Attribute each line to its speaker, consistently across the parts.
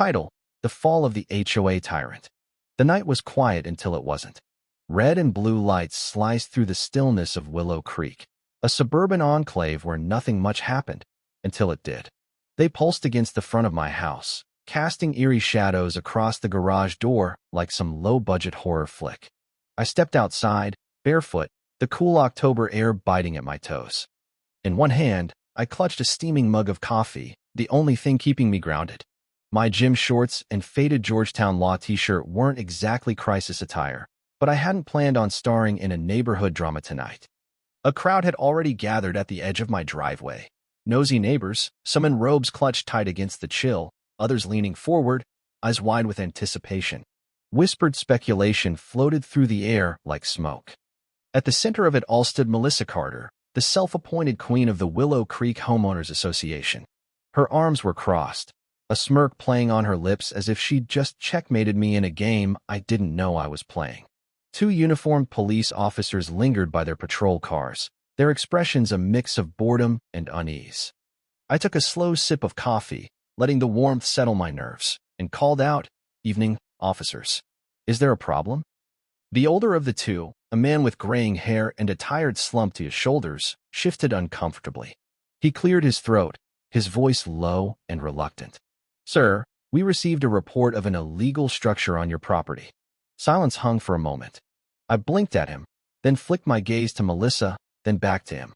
Speaker 1: Title: The Fall of the HOA Tyrant. The night was quiet until it wasn't. Red and blue lights sliced through the stillness of Willow Creek, a suburban enclave where nothing much happened until it did. They pulsed against the front of my house, casting eerie shadows across the garage door like some low-budget horror flick. I stepped outside, barefoot, the cool October air biting at my toes. In one hand, I clutched a steaming mug of coffee, the only thing keeping me grounded. My gym shorts and faded Georgetown Law t-shirt weren't exactly crisis attire, but I hadn't planned on starring in a neighborhood drama tonight. A crowd had already gathered at the edge of my driveway. Nosy neighbors, some in robes clutched tight against the chill, others leaning forward, eyes wide with anticipation. Whispered speculation floated through the air like smoke. At the center of it all stood Melissa Carter, the self-appointed queen of the Willow Creek Homeowners Association. Her arms were crossed, a smirk playing on her lips as if she'd just checkmated me in a game I didn't know I was playing. Two uniformed police officers lingered by their patrol cars, their expressions a mix of boredom and unease. I took a slow sip of coffee, letting the warmth settle my nerves, and called out, "Evening, officers. Is there a problem?" The older of the two, a man with graying hair and a tired slump to his shoulders, shifted uncomfortably. He cleared his throat, his voice low and reluctant. "Sir, we received a report of an illegal structure on your property." Silence hung for a moment. I blinked at him, then flicked my gaze to Melissa, then back to him.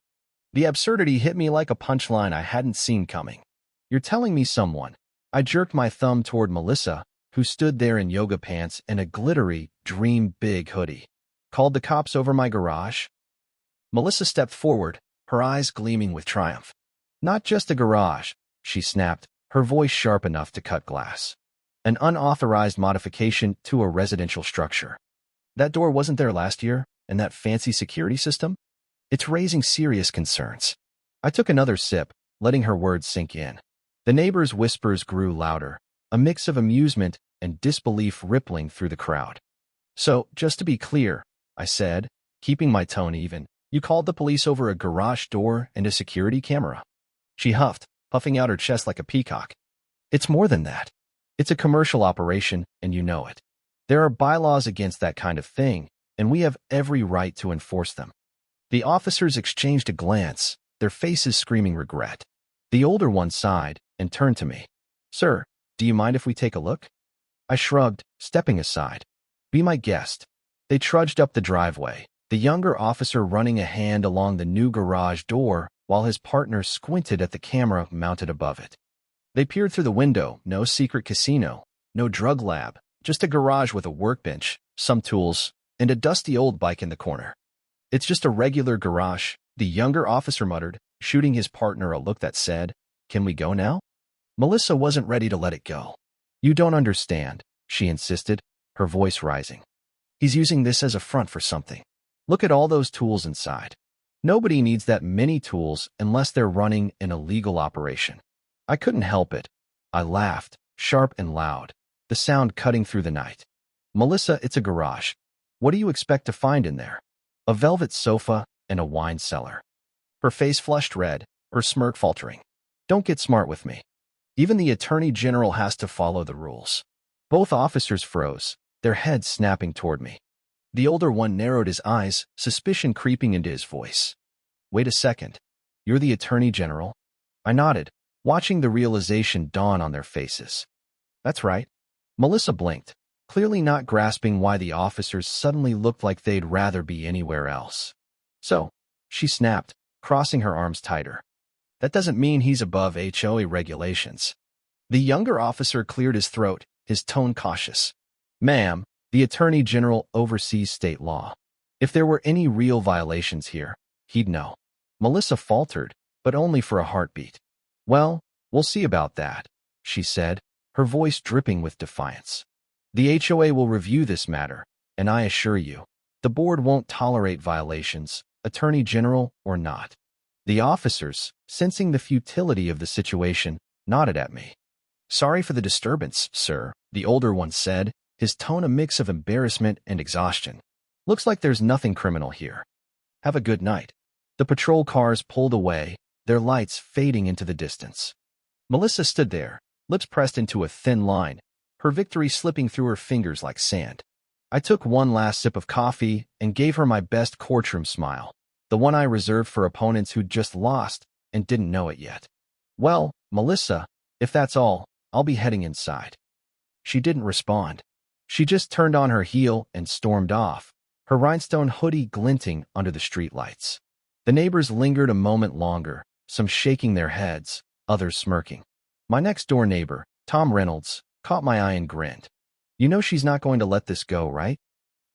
Speaker 1: The absurdity hit me like a punchline I hadn't seen coming. "You're telling me someone—" I jerked my thumb toward Melissa, who stood there in yoga pants and a glittery, dream-big hoodie. "Called the cops over my garage?" Melissa stepped forward, her eyes gleaming with triumph. "Not just a garage," she snapped, her voice sharp enough to cut glass. "An unauthorized modification to a residential structure. That door wasn't there last year, and that fancy security system? It's raising serious concerns." I took another sip, letting her words sink in. The neighbors' whispers grew louder, a mix of amusement and disbelief rippling through the crowd. "So, just to be clear," I said, keeping my tone even, "you called the police over a garage door and a security camera?" She huffed, puffing out her chest like a peacock. "It's more than that. It's a commercial operation, and you know it. There are bylaws against that kind of thing, and we have every right to enforce them." The officers exchanged a glance, their faces screaming regret. The older one sighed and turned to me. "Sir, do you mind if we take a look?" I shrugged, stepping aside. "Be my guest." They trudged up the driveway, the younger officer running a hand along the new garage door while his partner squinted at the camera mounted above it. They peered through the window, no secret casino, no drug lab, just a garage with a workbench, some tools, and a dusty old bike in the corner. "It's just a regular garage," the younger officer muttered, shooting his partner a look that said, "Can we go now?" Melissa wasn't ready to let it go. "You don't understand," she insisted, her voice rising. "He's using this as a front for something. Look at all those tools inside. Nobody needs that many tools unless they're running an illegal operation." I couldn't help it. I laughed, sharp and loud, the sound cutting through the night. "Melissa, it's a garage. What do you expect to find in there? A velvet sofa and a wine cellar." Her face flushed red, her smirk faltering. "Don't get smart with me. Even the Attorney General has to follow the rules." Both officers froze, their heads snapping toward me. The older one narrowed his eyes, suspicion creeping into his voice. "Wait a second. You're the Attorney General?" I nodded, watching the realization dawn on their faces. "That's right." Melissa blinked, clearly not grasping why the officers suddenly looked like they'd rather be anywhere else. "So," she snapped, crossing her arms tighter, "that doesn't mean he's above HOA regulations." The younger officer cleared his throat, his tone cautious. "Ma'am, the Attorney General oversees state law. If there were any real violations here, he'd know." Melissa faltered, but only for a heartbeat. "Well, we'll see about that," she said, her voice dripping with defiance. "The HOA will review this matter, and I assure you, the board won't tolerate violations, Attorney General or not." The officers, sensing the futility of the situation, nodded at me. "Sorry for the disturbance, sir," the older one said, his tone a mix of embarrassment and exhaustion. "Looks like there's nothing criminal here. Have a good night." The patrol cars pulled away, their lights fading into the distance. Melissa stood there, lips pressed into a thin line, her victory slipping through her fingers like sand. I took one last sip of coffee and gave her my best courtroom smile, the one I reserved for opponents who'd just lost and didn't know it yet. "Well, Melissa, if that's all, I'll be heading inside." She didn't respond. She just turned on her heel and stormed off, her rhinestone hoodie glinting under the streetlights. The neighbors lingered a moment longer, some shaking their heads, others smirking. My next-door neighbor, Tom Reynolds, caught my eye and grinned. "You know she's not going to let this go, right?"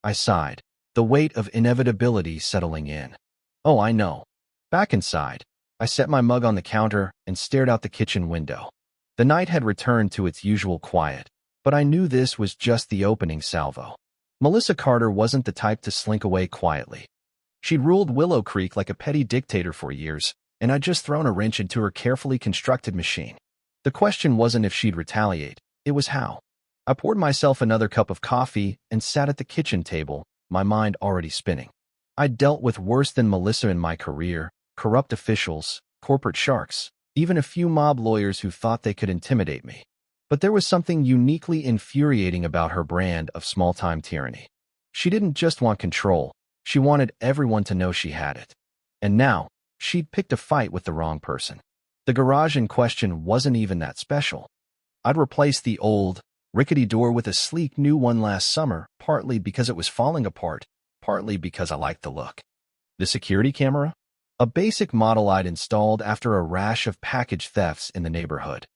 Speaker 1: I sighed, the weight of inevitability settling in. "Oh, I know." Back inside, I set my mug on the counter and stared out the kitchen window. The night had returned to its usual quiet, but I knew this was just the opening salvo. Melissa Carter wasn't the type to slink away quietly. She'd ruled Willow Creek like a petty dictator for years, and I'd just thrown a wrench into her carefully constructed machine. The question wasn't if she'd retaliate, it was how. I poured myself another cup of coffee and sat at the kitchen table, my mind already spinning. I'd dealt with worse than Melissa in my career: corrupt officials, corporate sharks, even a few mob lawyers who thought they could intimidate me. But there was something uniquely infuriating about her brand of small-time tyranny. She didn't just want control, she wanted everyone to know she had it. And now, she'd picked a fight with the wrong person. The garage in question wasn't even that special. I'd replaced the old, rickety door with a sleek new one last summer, partly because it was falling apart, partly because I liked the look. The security camera? A basic model I'd installed after a rash of package thefts in the neighborhood.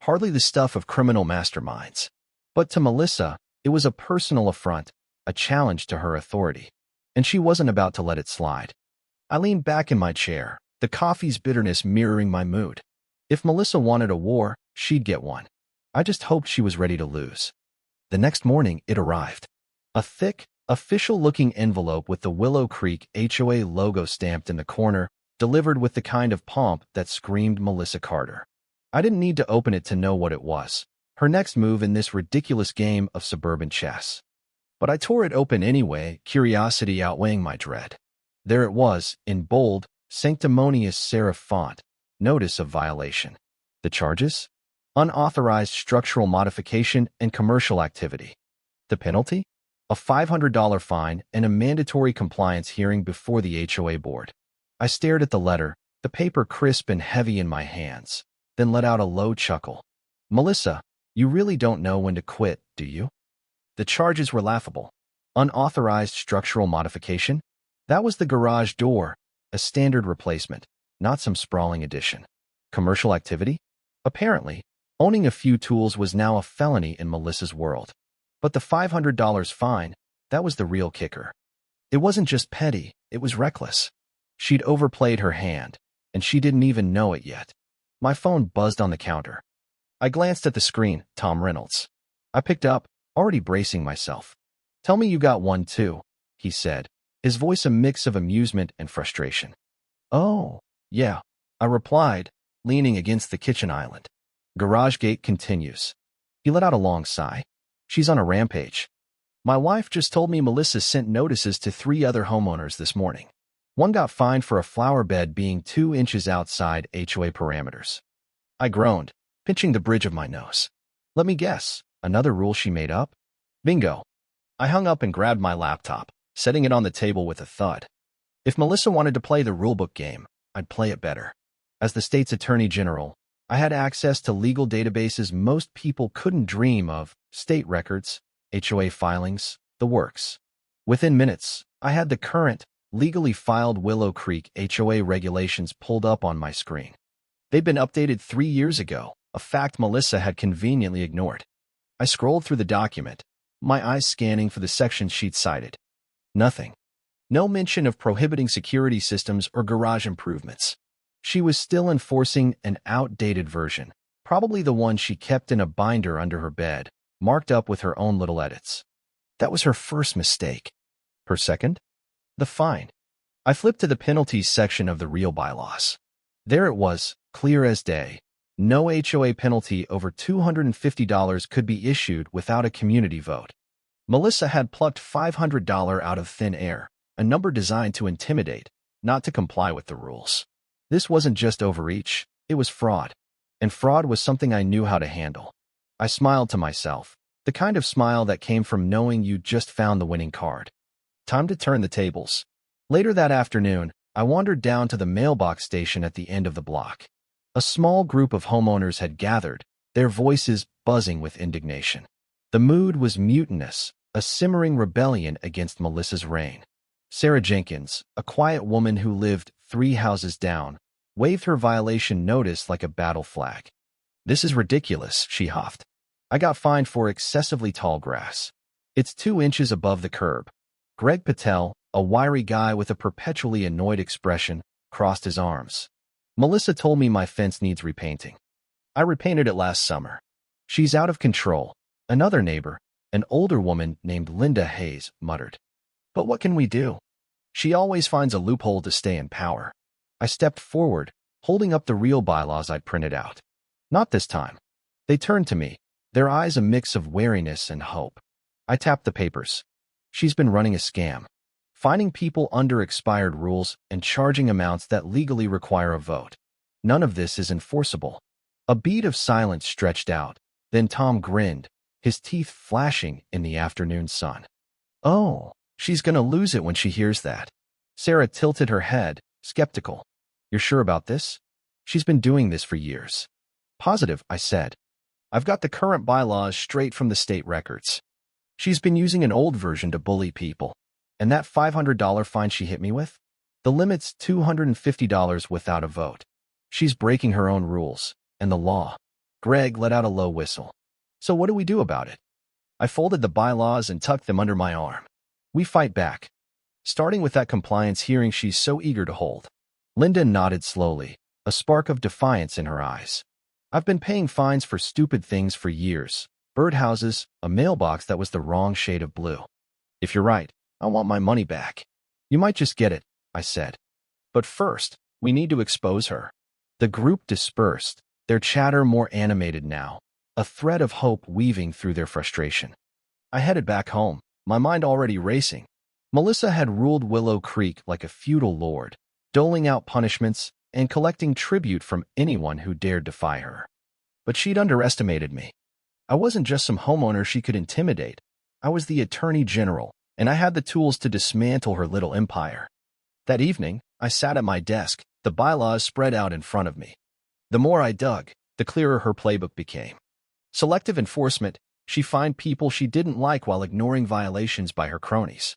Speaker 1: Hardly the stuff of criminal masterminds. But to Melissa, it was a personal affront, a challenge to her authority. And she wasn't about to let it slide. I leaned back in my chair, the coffee's bitterness mirroring my mood. If Melissa wanted a war, she'd get one. I just hoped she was ready to lose. The next morning, it arrived. A thick, official-looking envelope with the Willow Creek HOA logo stamped in the corner, delivered with the kind of pomp that screamed Melissa Carter. I didn't need to open it to know what it was, her next move in this ridiculous game of suburban chess. But I tore it open anyway, curiosity outweighing my dread. There it was, in bold, sanctimonious serif font: notice of violation. The charges? Unauthorized structural modification and commercial activity. The penalty? A $500 fine and a mandatory compliance hearing before the HOA board. I stared at the letter, the paper crisp and heavy in my hands, then let out a low chuckle. "Melissa, you really don't know when to quit, do you?" The charges were laughable. Unauthorized structural modification? That was the garage door, a standard replacement, not some sprawling addition. Commercial activity? Apparently, owning a few tools was now a felony in Melissa's world. But the $500 fine, that was the real kicker. It wasn't just petty, it was reckless. She'd overplayed her hand, and she didn't even know it yet. My phone buzzed on the counter. I glanced at the screen, Tom Reynolds. I picked up, already bracing myself. "Tell me you got one too," he said, his voice a mix of amusement and frustration. "Oh, yeah," I replied, leaning against the kitchen island. Garage gate continues. He let out a long sigh. "She's on a rampage. My wife just told me Melissa sent notices to 3 other homeowners this morning. One got fined for a flower bed being 2 inches outside HOA parameters." I groaned, pinching the bridge of my nose. Let me guess, another rule she made up? Bingo. I hung up and grabbed my laptop, setting it on the table with a thud. If Melissa wanted to play the rulebook game, I'd play it better. As the state's attorney general, I had access to legal databases most people couldn't dream of: state records, HOA filings, the works. Within minutes, I had the current, legally filed Willow Creek HOA regulations pulled up on my screen. They'd been updated 3 years ago, a fact Melissa had conveniently ignored. I scrolled through the document, my eyes scanning for the sections she'd cited. Nothing. No mention of prohibiting security systems or garage improvements. She was still enforcing an outdated version, probably the one she kept in a binder under her bed, marked up with her own little edits. That was her first mistake. Her second? The fine. I flipped to the penalties section of the real bylaws. There it was, clear as day. No HOA penalty over $250 could be issued without a community vote. Melissa had plucked $500 out of thin air, a number designed to intimidate, not to comply with the rules. This wasn't just overreach, it was fraud. and fraud was something I knew how to handle. I smiled to myself, the kind of smile that came from knowing you just found the winning card. Time to turn the tables. Later that afternoon, I wandered down to the mailbox station at the end of the block. A small group of homeowners had gathered, their voices buzzing with indignation. The mood was mutinous, a simmering rebellion against Melissa's reign. Sarah Jenkins, a quiet woman who lived 3 houses down, waved her violation notice like a battle flag. "This is ridiculous," she huffed. "I got fined for excessively tall grass. It's 2 inches above the curb." Greg Patel, a wiry guy with a perpetually annoyed expression, crossed his arms. "Melissa told me my fence needs repainting. I repainted it last summer. She's out of control," another neighbor, an older woman named Linda Hayes, muttered. "But what can we do? She always finds a loophole to stay in power." I stepped forward, holding up the real bylaws I'd printed out. "Not this time." They turned to me, their eyes a mix of wariness and hope. I tapped the papers. "She's been running a scam, fining people under expired rules and charging amounts that legally require a vote. None of this is enforceable." A bead of silence stretched out, then Tom grinned, his teeth flashing in the afternoon sun. "Oh, she's gonna lose it when she hears that." Sarah tilted her head, skeptical. "You're sure about this? She's been doing this for years." "Positive," I said. "I've got the current bylaws straight from the state records. She's been using an old version to bully people. And that $500 fine she hit me with? The limit's $250 without a vote. She's breaking her own rules, and the law." Greg let out a low whistle. "So what do we do about it?" I folded the bylaws and tucked them under my arm. "We fight back. Starting with that compliance hearing she's so eager to hold." Linda nodded slowly, a spark of defiance in her eyes. "I've been paying fines for stupid things for years. Birdhouses, a mailbox that was the wrong shade of blue. If you're right, I want my money back." "You might just get it," I said. "But first, we need to expose her." The group dispersed, their chatter more animated now, a thread of hope weaving through their frustration. I headed back home, my mind already racing. Melissa had ruled Willow Creek like a feudal lord, doling out punishments and collecting tribute from anyone who dared defy her. But she'd underestimated me. I wasn't just some homeowner she could intimidate. I was the Attorney General, and I had the tools to dismantle her little empire. That evening, I sat at my desk, the bylaws spread out in front of me. The more I dug, the clearer her playbook became. Selective enforcement, she fined people she didn't like while ignoring violations by her cronies.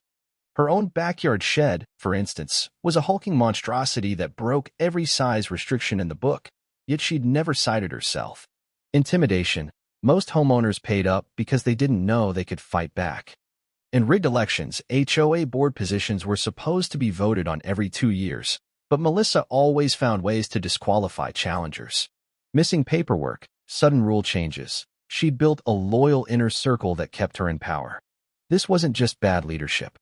Speaker 1: Her own backyard shed, for instance, was a hulking monstrosity that broke every size restriction in the book, yet she'd never cited herself. Intimidation. Most homeowners paid up because they didn't know they could fight back. In rigged elections, HOA board positions were supposed to be voted on every 2 years, but Melissa always found ways to disqualify challengers. Missing paperwork, sudden rule changes. She'd built a loyal inner circle that kept her in power. This wasn't just bad leadership.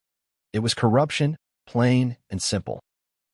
Speaker 1: It was corruption, plain and simple.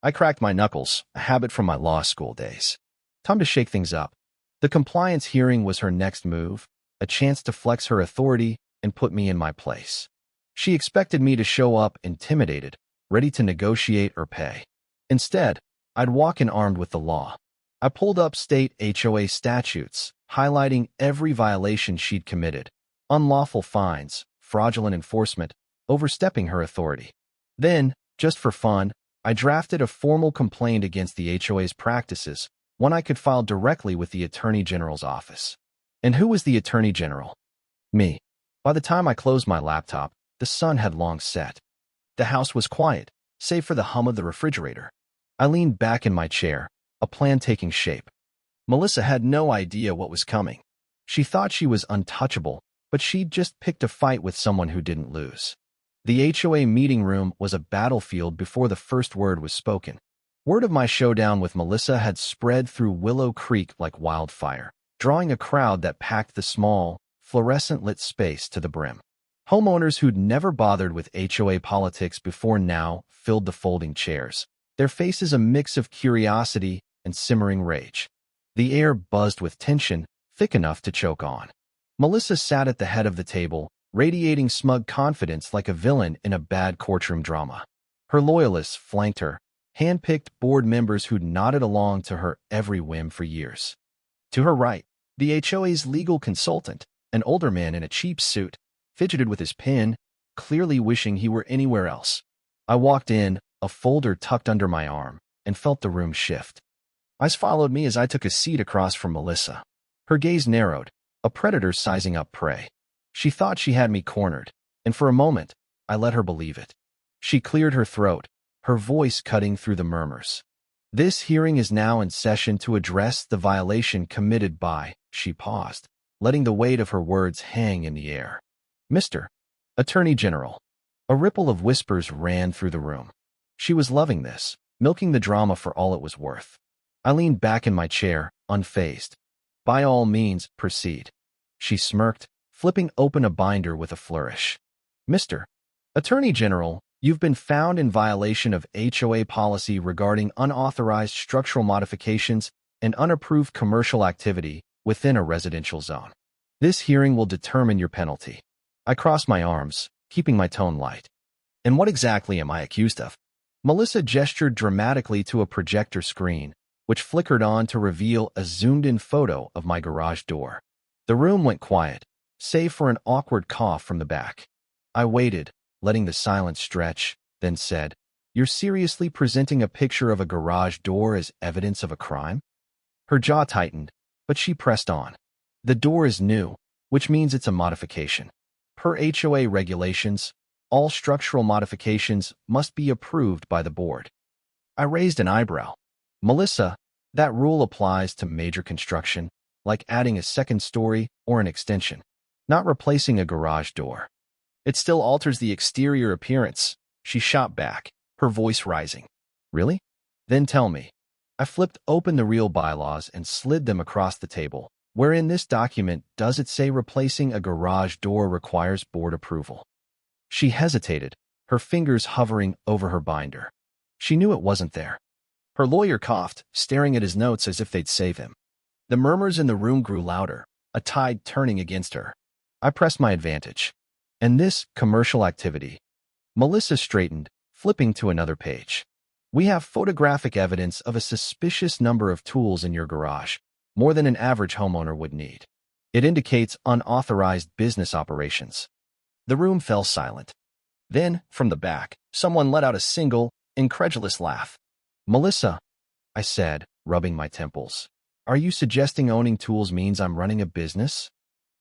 Speaker 1: I cracked my knuckles, a habit from my law school days. Time to shake things up. The compliance hearing was her next move, a chance to flex her authority and put me in my place. She expected me to show up intimidated, ready to negotiate or pay. Instead, I'd walk in armed with the law. I pulled up state HOA statutes, highlighting every violation she'd committed: unlawful fines, fraudulent enforcement, overstepping her authority. Then, just for fun, I drafted a formal complaint against the HOA's practices, one I could file directly with the Attorney General's office. And who was the Attorney General? Me. By the time I closed my laptop, the sun had long set. The house was quiet, save for the hum of the refrigerator. I leaned back in my chair, a plan taking shape. Melissa had no idea what was coming. She thought she was untouchable, but she'd just picked a fight with someone who didn't lose. The HOA meeting room was a battlefield before the first word was spoken. Word of my showdown with Melissa had spread through Willow Creek like wildfire, drawing a crowd that packed the small, fluorescent-lit space to the brim. Homeowners who'd never bothered with HOA politics before now filled the folding chairs, their faces a mix of curiosity and simmering rage. The air buzzed with tension, thick enough to choke on. Melissa sat at the head of the table, radiating smug confidence like a villain in a bad courtroom drama. Her loyalists flanked her, hand-picked board members who'd nodded along to her every whim for years. To her right, the HOA's legal consultant, an older man in a cheap suit, fidgeted with his pen, clearly wishing he were anywhere else. I walked in, a folder tucked under my arm, and felt the room shift. Eyes followed me as I took a seat across from Melissa. Her gaze narrowed, a predator sizing up prey. She thought she had me cornered, and for a moment, I let her believe it. She cleared her throat, her voice cutting through the murmurs. This hearing is now in session to address the violation committed by, she paused, letting the weight of her words hang in the air. Mr. Attorney General. A ripple of whispers ran through the room. She was loving this, milking the drama for all it was worth. I leaned back in my chair, unfazed. By all means, proceed. She smirked, flipping open a binder with a flourish. Mr. Attorney General, you've been found in violation of HOA policy regarding unauthorized structural modifications and unapproved commercial activity within a residential zone. This hearing will determine your penalty. I crossed my arms, keeping my tone light. And what exactly am I accused of? Melissa gestured dramatically to a projector screen, which flickered on to reveal a zoomed-in photo of my garage door. The room went quiet, save for an awkward cough from the back. I waited, letting the silence stretch, then said, "You're seriously presenting a picture of a garage door as evidence of a crime?" Her jaw tightened, but she pressed on. "The door is new, which means it's a modification. Per HOA regulations, all structural modifications must be approved by the board." I raised an eyebrow. "Melissa, that rule applies to major construction, like adding a second story or an extension, not replacing a garage door. It still alters the exterior appearance," she shot back, her voice rising. "Really? Then tell me." I flipped open the real bylaws and slid them across the table. "Where in this document does it say replacing a garage door requires board approval?" She hesitated, her fingers hovering over her binder. She knew it wasn't there. Her lawyer coughed, staring at his notes as if they'd save him. The murmurs in the room grew louder, a tide turning against her. I pressed my advantage. "And this commercial activity?" Melissa straightened, flipping to another page. "We have photographic evidence of a suspicious number of tools in your garage, more than an average homeowner would need. It indicates unauthorized business operations." The room fell silent. Then, from the back, someone let out a single, incredulous laugh. "Melissa," I said, rubbing my temples, "are you suggesting owning tools means I'm running a business?"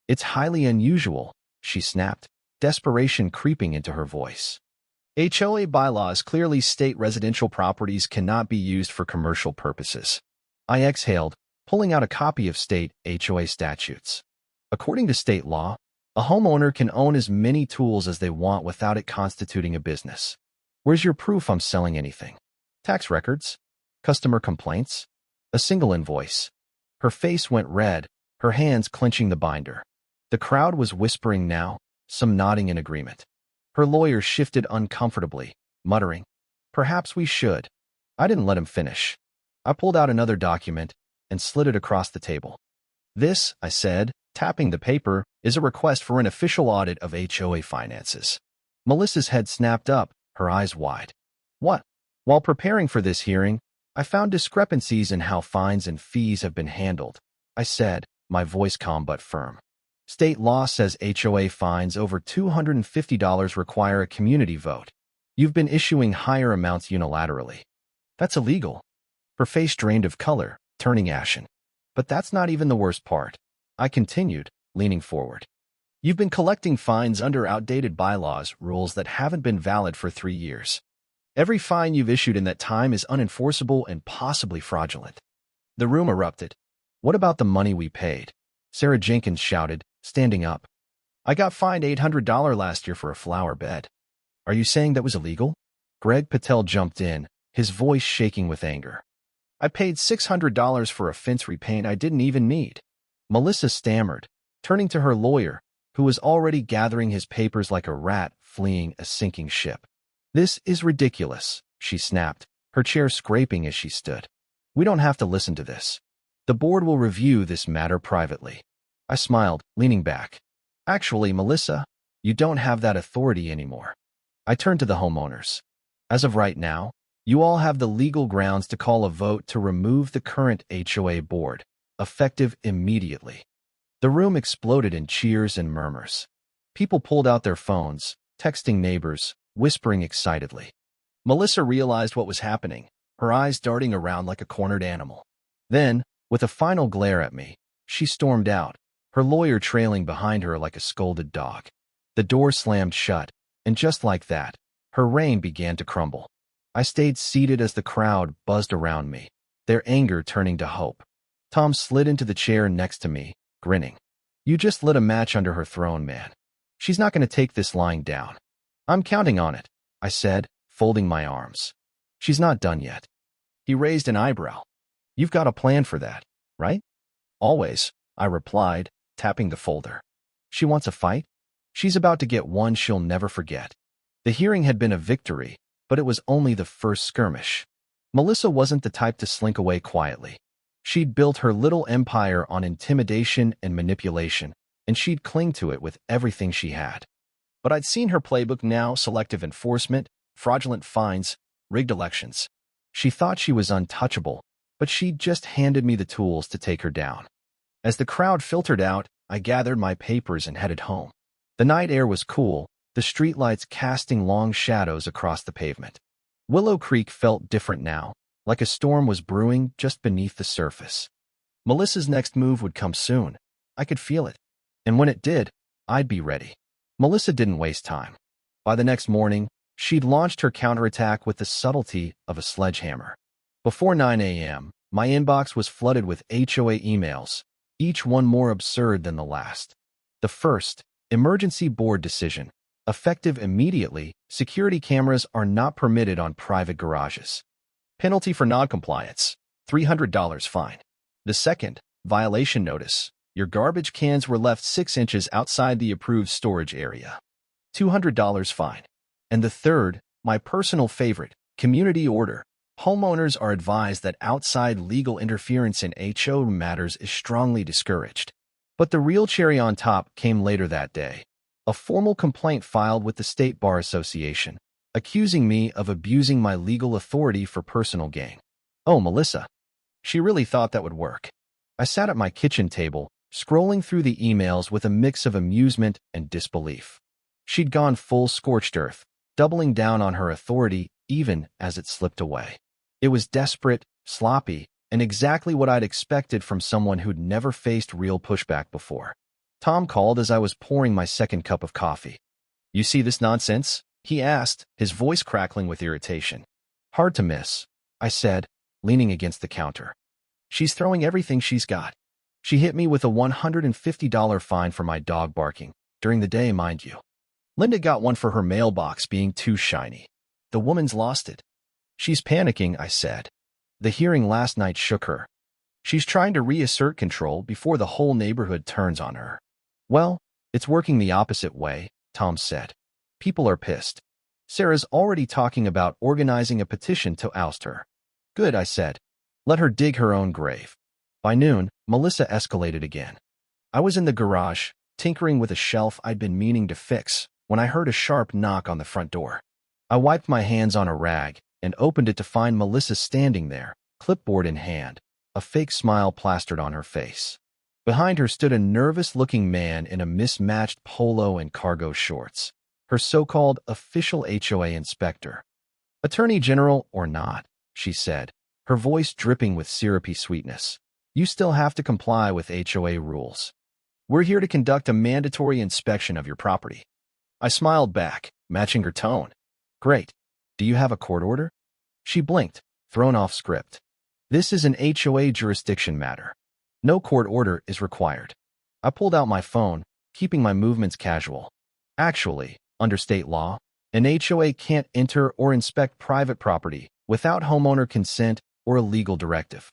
Speaker 1: "It's highly unusual," she snapped, desperation creeping into her voice. "HOA bylaws clearly state residential properties cannot be used for commercial purposes." I exhaled, pulling out a copy of state HOA statutes. According to state law, a homeowner can own as many tools as they want without it constituting a business. Where's your proof I'm selling anything? Tax records? Customer complaints? A single invoice? Her face went red, her hands clenching the binder. The crowd was whispering now, some nodding in agreement. Her lawyer shifted uncomfortably, muttering, "Perhaps we should." I didn't let him finish. I pulled out another document and slid it across the table. "This," I said, tapping the paper, "is a request for an official audit of HOA finances." Melissa's head snapped up, her eyes wide. "What?" "While preparing for this hearing, I found discrepancies in how fines and fees have been handled," I said, my voice calm but firm. "State law says HOA fines over $250 require a community vote. You've been issuing higher amounts unilaterally. That's illegal." Her face drained of color, turning ashen. "But that's not even the worst part," I continued, leaning forward. "You've been collecting fines under outdated bylaws, rules that haven't been valid for 3 years. Every fine you've issued in that time is unenforceable and possibly fraudulent." The room erupted. "What about the money we paid?" Sarah Jenkins shouted, standing up. "I got fined $800 last year for a flower bed." "Are you saying that was illegal?" Greg Patel jumped in, his voice shaking with anger. "I paid $600 for a fence repaint I didn't even need." Melissa stammered, turning to her lawyer, who was already gathering his papers like a rat fleeing a sinking ship. "This is ridiculous," she snapped, her chair scraping as she stood. "We don't have to listen to this. The board will review this matter privately." I smiled, leaning back. "Actually, Melissa, you don't have that authority anymore." I turned to the homeowners. "As of right now, you all have the legal grounds to call a vote to remove the current HOA board, effective immediately. The room exploded in cheers and murmurs. People pulled out their phones, texting neighbors, whispering excitedly. Melissa realized what was happening, her eyes darting around like a cornered animal. Then, with a final glare at me, she stormed out, her lawyer trailing behind her like a scolded dog. The door slammed shut, and just like that, her reign began to crumble. I stayed seated as the crowd buzzed around me, their anger turning to hope. Tom slid into the chair next to me, grinning. "You just lit a match under her throne, man. She's not going to take this lying down." "I'm counting on it," I said, folding my arms. "She's not done yet." He raised an eyebrow. "You've got a plan for that, right?" "Always," I replied, tapping the folder. "She wants a fight? She's about to get one she'll never forget." The hearing had been a victory, but it was only the first skirmish. Melissa wasn't the type to slink away quietly. She'd built her little empire on intimidation and manipulation, and she'd cling to it with everything she had. But I'd seen her playbook now: selective enforcement, fraudulent fines, rigged elections. She thought she was untouchable, but she'd just handed me the tools to take her down. As the crowd filtered out, I gathered my papers and headed home. The night air was cool, the streetlights casting long shadows across the pavement. Willow Creek felt different now, like a storm was brewing just beneath the surface. Melissa's next move would come soon. I could feel it. And when it did, I'd be ready. Melissa didn't waste time. By the next morning, she'd launched her counterattack with the subtlety of a sledgehammer. Before 9 a.m., my inbox was flooded with HOA emails, each one more absurd than the last. The first, emergency board decision. Effective immediately, security cameras are not permitted on private garages. Penalty for noncompliance, $300 fine. The second, violation notice. Your garbage cans were left 6 inches outside the approved storage area. $200 fine. And the third, my personal favorite, community order. Homeowners are advised that outside legal interference in HOA matters is strongly discouraged. But the real cherry on top came later that day. A formal complaint filed with the State Bar Association, accusing me of abusing my legal authority for personal gain. Oh, Melissa. She really thought that would work. I sat at my kitchen table, scrolling through the emails with a mix of amusement and disbelief. She'd gone full scorched earth, doubling down on her authority even as it slipped away. It was desperate, sloppy, and exactly what I'd expected from someone who'd never faced real pushback before. Tom called as I was pouring my second cup of coffee. "You see this nonsense?" he asked, his voice crackling with irritation. "Hard to miss," I said, leaning against the counter. "She's throwing everything she's got. She hit me with a $150 fine for my dog barking, during the day, mind you. Linda got one for her mailbox being too shiny. The woman's lost it." "She's panicking," I said. "The hearing last night shook her. She's trying to reassert control before the whole neighborhood turns on her." "Well, it's working the opposite way," Tom said. "People are pissed. Sarah's already talking about organizing a petition to oust her." "Good," I said. "Let her dig her own grave." By noon, Melissa escalated again. I was in the garage, tinkering with a shelf I'd been meaning to fix, when I heard a sharp knock on the front door. I wiped my hands on a rag and opened it to find Melissa standing there, clipboard in hand, a fake smile plastered on her face. Behind her stood a nervous-looking man in a mismatched polo and cargo shorts, her so-called official HOA inspector. "Attorney General or not," she said, her voice dripping with syrupy sweetness, "you still have to comply with HOA rules. We're here to conduct a mandatory inspection of your property." I smiled back, matching her tone. "Great. Do you have a court order?" She blinked, thrown off script. "This is an HOA jurisdiction matter. No court order is required." I pulled out my phone, keeping my movements casual. "Actually, under state law, an HOA can't enter or inspect private property without homeowner consent or a legal directive.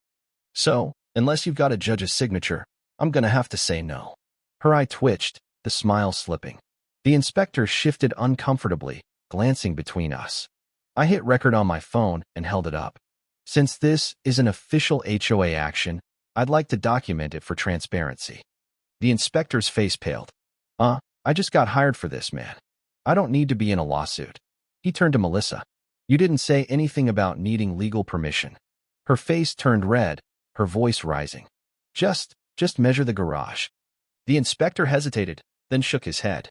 Speaker 1: So, unless you've got a judge's signature, I'm gonna have to say no." Her eye twitched, the smile slipping. The inspector shifted uncomfortably, glancing between us. I hit record on my phone and held it up. "Since this is an official HOA action, I'd like to document it for transparency." The inspector's face paled. I just got hired for this, man. I don't need to be in a lawsuit." He turned to Melissa. "You didn't say anything about needing legal permission." Her face turned red, her voice rising. Just measure the garage. The inspector hesitated, then shook his head.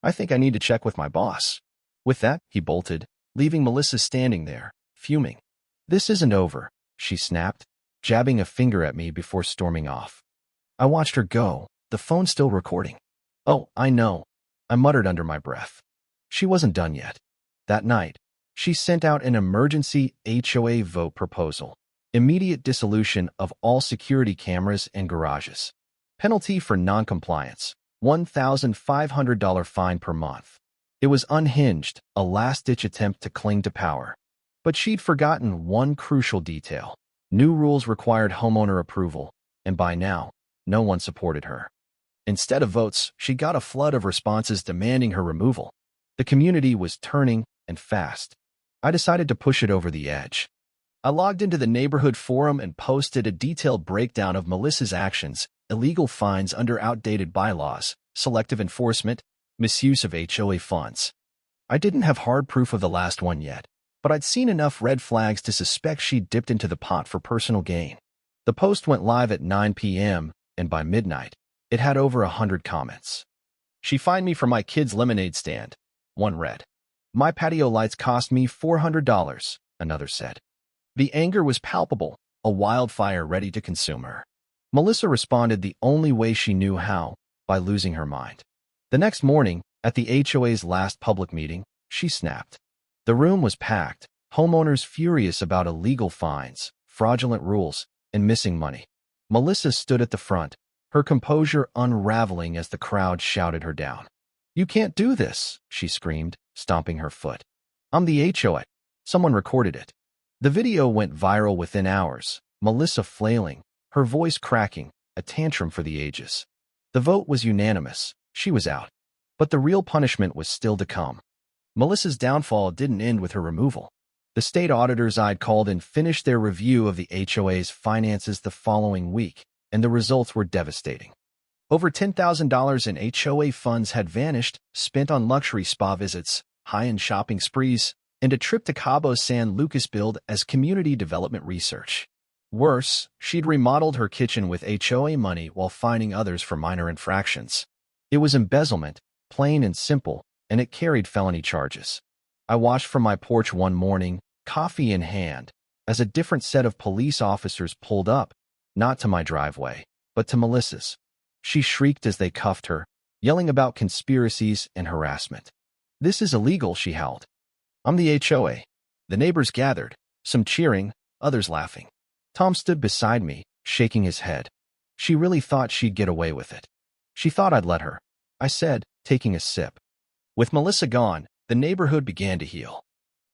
Speaker 1: I think I need to check with my boss. With that, he bolted, leaving Melissa standing there, fuming. This isn't over, she snapped, jabbing a finger at me before storming off. I watched her go, the phone still recording. Oh, I know, I muttered under my breath. She wasn't done yet. That night, she sent out an emergency HOA vote proposal. Immediate dissolution of all security cameras and garages. Penalty for noncompliance, $1,500 fine per month. It was unhinged, a last-ditch attempt to cling to power. But she'd forgotten one crucial detail. New rules required homeowner approval, and by now, no one supported her. Instead of votes, she got a flood of responses demanding her removal. The community was turning, and fast. I decided to push it over the edge. I logged into the neighborhood forum and posted a detailed breakdown of Melissa's actions, illegal fines under outdated bylaws, selective enforcement, misuse of HOA funds. I didn't have hard proof of the last one yet, but I'd seen enough red flags to suspect she'd dipped into the pot for personal gain. The post went live at 9 p.m., and by midnight, it had over 100 comments. She fined me for my kid's lemonade stand, one read. My patio lights cost me $400, another said. The anger was palpable, a wildfire ready to consume her. Melissa responded the only way she knew how, by losing her mind. The next morning, at the HOA's last public meeting, she snapped. The room was packed, homeowners furious about illegal fines, fraudulent rules, and missing money. Melissa stood at the front, her composure unraveling as the crowd shouted her down. You can't do this, she screamed, stomping her foot. I'm the HOA. Someone recorded it. The video went viral within hours, Melissa flailing, her voice cracking, a tantrum for the ages. The vote was unanimous. She was out. But the real punishment was still to come. Melissa's downfall didn't end with her removal. The state auditors I'd called in finished their review of the HOA's finances the following week, and the results were devastating. Over $10,000 in HOA funds had vanished, spent on luxury spa visits, high-end shopping sprees, and a trip to Cabo San Lucas billed as community development research. Worse, she'd remodeled her kitchen with HOA money while fining others for minor infractions. It was embezzlement, plain and simple, and it carried felony charges. I watched from my porch one morning, coffee in hand, as a different set of police officers pulled up, not to my driveway, but to Melissa's. She shrieked as they cuffed her, yelling about conspiracies and harassment. This is illegal, she howled. I'm the HOA. The neighbors gathered, some cheering, others laughing. Tom stood beside me, shaking his head. She really thought she'd get away with it. She thought I'd let her, I said, taking a sip. With Melissa gone, the neighborhood began to heal.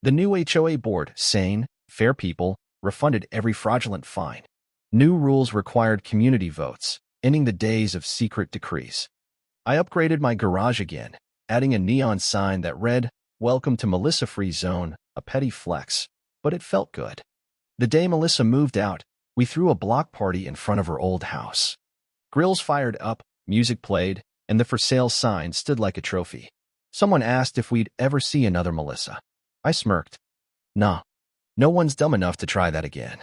Speaker 1: The new HOA board, sane, fair people, refunded every fraudulent fine. New rules required community votes, ending the days of secret decrees. I upgraded my garage again, adding a neon sign that read, Welcome to Melissa Free Zone, a petty flex, but it felt good. The day Melissa moved out, we threw a block party in front of her old house. Grills fired up, music played, and the for sale sign stood like a trophy. Someone asked if we'd ever see another Melissa. I smirked. Nah, no one's dumb enough to try that again.